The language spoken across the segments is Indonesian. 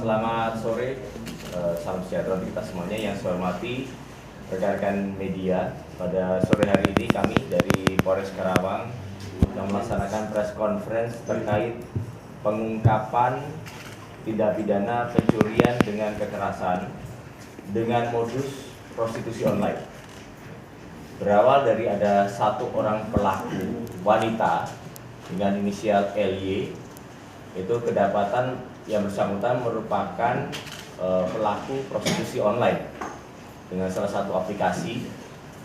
Selamat sore, salam sejahtera untuk kita semuanya. Yang saya hormati rekan-rekan media, pada sore hari ini kami dari Polres Karawang yang melaksanakan press conference terkait pengungkapan tindak pidana pencurian dengan kekerasan dengan modus prostitusi online. Berawal dari ada satu orang pelaku wanita dengan inisial LY, itu kedapatan yang bersangkutan merupakan pelaku prostitusi online dengan salah satu aplikasi,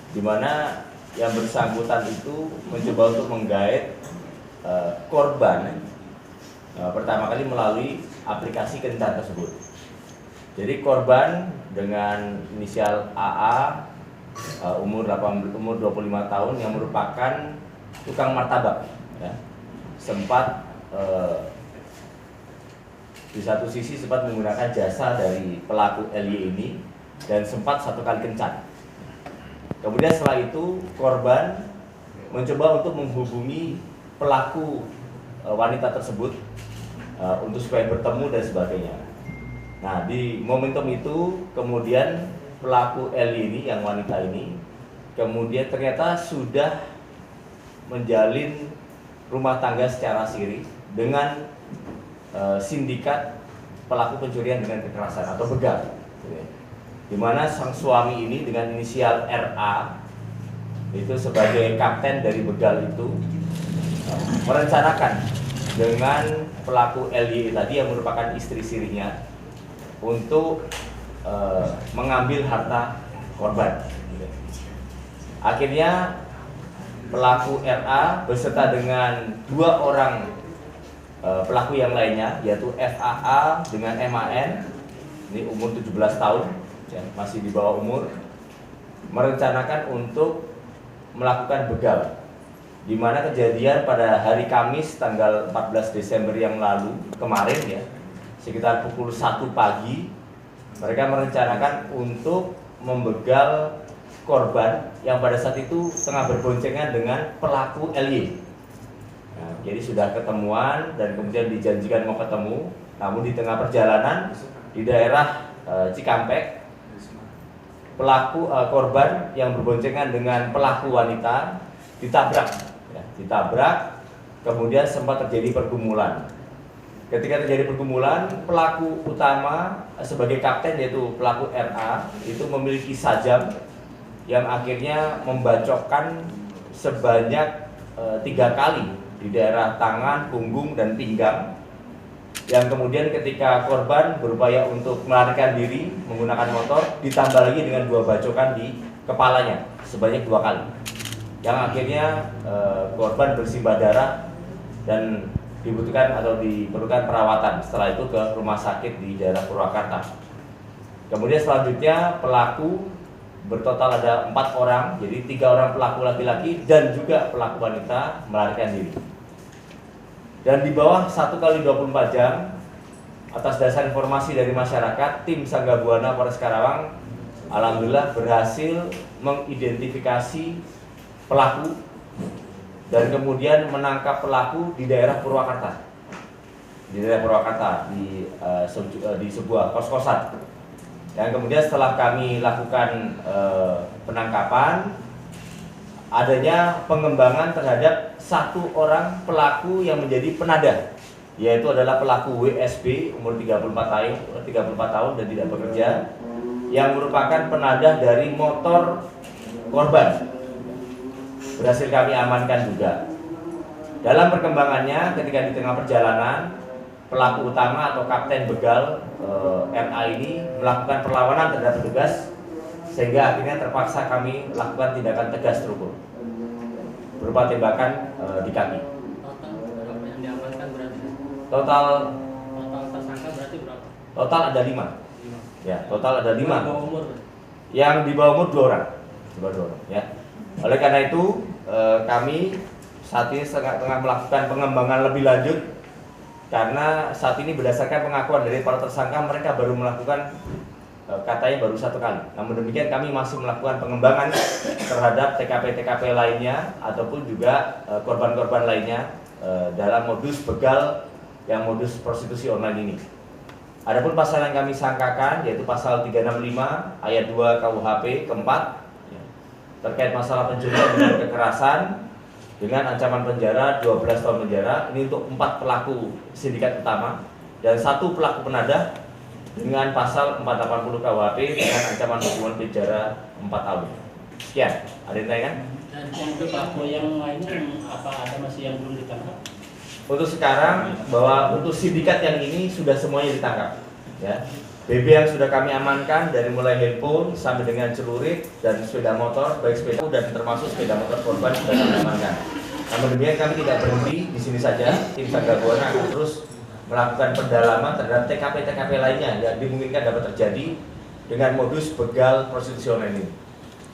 di mana yang bersangkutan itu mencoba untuk menggait korban pertama kali melalui aplikasi kencan tersebut. Jadi korban dengan inisial AA, umur 25 tahun, yang merupakan tukang martabak, ya, sempat di satu sisi sempat menggunakan jasa dari pelaku LY ini dan sempat satu kali kencan. Kemudian setelah itu korban mencoba untuk menghubungi pelaku wanita tersebut untuk supaya bertemu dan sebagainya. Nah, di momentum itu kemudian pelaku LY ini, yang wanita ini, kemudian ternyata sudah menjalin rumah tangga secara siri dengan sindikat pelaku pencurian dengan kekerasan atau begal, di mana sang suami ini dengan inisial RA itu sebagai kapten dari begal itu merencanakan dengan pelaku LY tadi yang merupakan istri sirinya untuk mengambil harta korban. Akhirnya pelaku RA beserta dengan dua orang pelaku yang lainnya, yaitu FAA dengan MAN, ini umur 17 tahun, ya, masih di bawah umur, merencanakan untuk melakukan begal, di mana kejadian pada hari Kamis tanggal 14 Desember yang lalu kemarin, ya, sekitar pukul 1 pagi, mereka merencanakan untuk membegal korban yang pada saat itu tengah berboncengan dengan pelaku LY. Nah, jadi sudah ketemuan dan kemudian dijanjikan mau ketemu, namun di tengah perjalanan di daerah Cikampek, pelaku korban yang berboncengan dengan pelaku wanita ditabrak, ya, ditabrak, kemudian sempat terjadi pergumulan. Ketika terjadi pergumulan, pelaku utama sebagai kapten, yaitu pelaku RA, itu memiliki sajam yang akhirnya membacokkan sebanyak 3 kali di daerah tangan, punggung, dan pinggang, yang kemudian ketika korban berupaya untuk melarikan diri menggunakan motor, ditambah lagi dengan 2 bacokan di kepalanya sebanyak 2 kali, yang akhirnya korban bersimbah darah dan dibutuhkan atau diperlukan perawatan setelah itu ke rumah sakit di daerah Purwakarta. Kemudian selanjutnya pelaku bertotal ada 4 orang, jadi 3 orang pelaku laki-laki dan juga pelaku wanita melarikan diri. Dan di bawah 1 kali 24 jam, atas dasar informasi dari masyarakat, tim Sangga Buana Polres Karawang alhamdulillah berhasil mengidentifikasi pelaku dan kemudian menangkap pelaku di daerah Purwakarta. Di daerah Purwakarta di sebuah kos-kosan. Dan kemudian setelah kami lakukan penangkapan, adanya pengembangan terhadap 1 orang pelaku yang menjadi penadah, yaitu adalah pelaku WSB umur 34 tahun dan tidak bekerja, yang merupakan penadah dari motor korban. Berhasil kami amankan juga. Dalam perkembangannya, ketika di tengah perjalanan, pelaku utama atau kapten begal RA ini melakukan perlawanan terhadap petugas, sehingga akhirnya terpaksa kami lakukan tindakan tegas terukur berupa tembakan di kaki. Total berapa yang diamankan berarti? Total tersangka berarti berapa? Total ada 5. Ya, total ada 5. Di bawah umur? Yang di bawah umur 2 orang. Ya. Oleh karena itu kami saat ini tengah melakukan pengembangan lebih lanjut, karena saat ini berdasarkan pengakuan dari para tersangka, mereka baru melakukan katanya baru 1 kali. Namun demikian kami masih melakukan pengembangan terhadap TKP-TKP lainnya ataupun juga korban-korban lainnya dalam modus begal yang modus prostitusi online ini. Adapun pasal yang kami sangkakan yaitu pasal 365 ayat 2 KUHP keempat terkait masalah pencurian dengan kekerasan dengan ancaman penjara 12 tahun penjara. Ini untuk 4 pelaku sindikat utama dan 1 pelaku penadah dengan pasal 480 KUHP dengan ancaman hukuman penjara 4 tahun. Sekian, ada yang tanya kan? Dan untuk pelaku yang lainnya apa ada masih yang belum ditangkap? Untuk sekarang bahwa untuk sindikat yang ini sudah semuanya ditangkap, ya. BB yang sudah kami amankan dari mulai handphone sampai dengan celurit dan sepeda motor, baik sepeda dan termasuk sepeda motor korban sudah kami amankan. Namun demikian kami tidak berhenti di sini saja. Tim Satgas Buana akan terus melakukan pendalaman terhadap TKP-TKP lainnya yang dimungkinkan dapat terjadi dengan modus begal prostitusi online ini.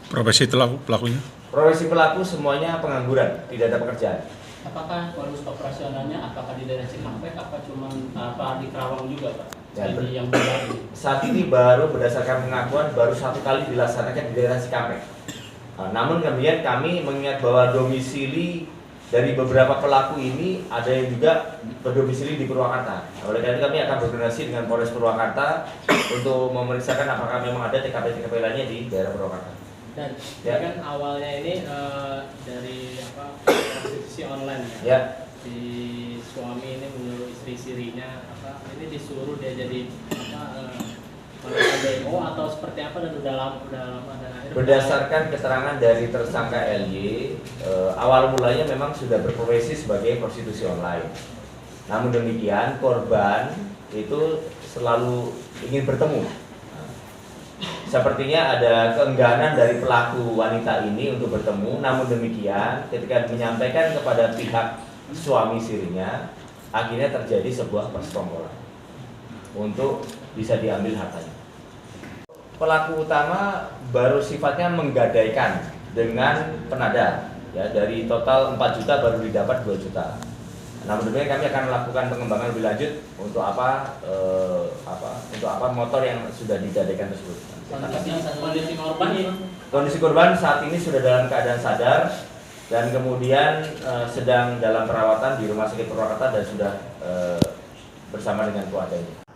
Profesi pelakunya? Profesi pelaku semuanya pengangguran, tidak ada pekerjaan. Apakah modus operasionalnya apakah di daerah Cikampek apa cuma apa di Kerawang juga, Pak? Ya, Jadi yang baru. saat ini baru berdasarkan pengakuan baru 1 kali dilaksanakan di daerah Cikampek. Namun kemudian kami mengingat bahwa domisili dari beberapa pelaku ini ada yang juga berdomisili di Purwakarta. Oleh karena itu kami akan berkoordinasi dengan Polres Purwakarta untuk memeriksakan apakah memang ada TKP-TKP lainnya di daerah Purwakarta. Dan Ya. kan awalnya ini dari apa prostitusi online ya. Ya. Si suami ini menyuruh istri-istrinya apa ini disuruh dia jadi apa melakukan demo atau seperti apa dan udah lama dan akhirnya Berdasarkan keterangan dari tersangka LY, awal mulanya memang sudah berprofesi sebagai prostitusi online. Namun demikian korban itu selalu ingin bertemu. Sepertinya ada keengganan dari pelaku wanita ini untuk bertemu. Namun demikian ketika menyampaikan kepada pihak suami sirinya, akhirnya terjadi sebuah persekongkolan untuk bisa diambil hartanya. Pelaku utama baru sifatnya menggadaikan dengan penadah, ya, dari total 4 juta baru didapat 2 juta. Namun demikian kami akan melakukan pengembangan lebih lanjut untuk apa motor yang sudah digadaikan tersebut. kondisi korban ini Kondisi korban saat ini sudah dalam keadaan sadar dan kemudian sedang dalam perawatan di Rumah Sakit Purwakarta dan sudah bersama dengan keluarganya.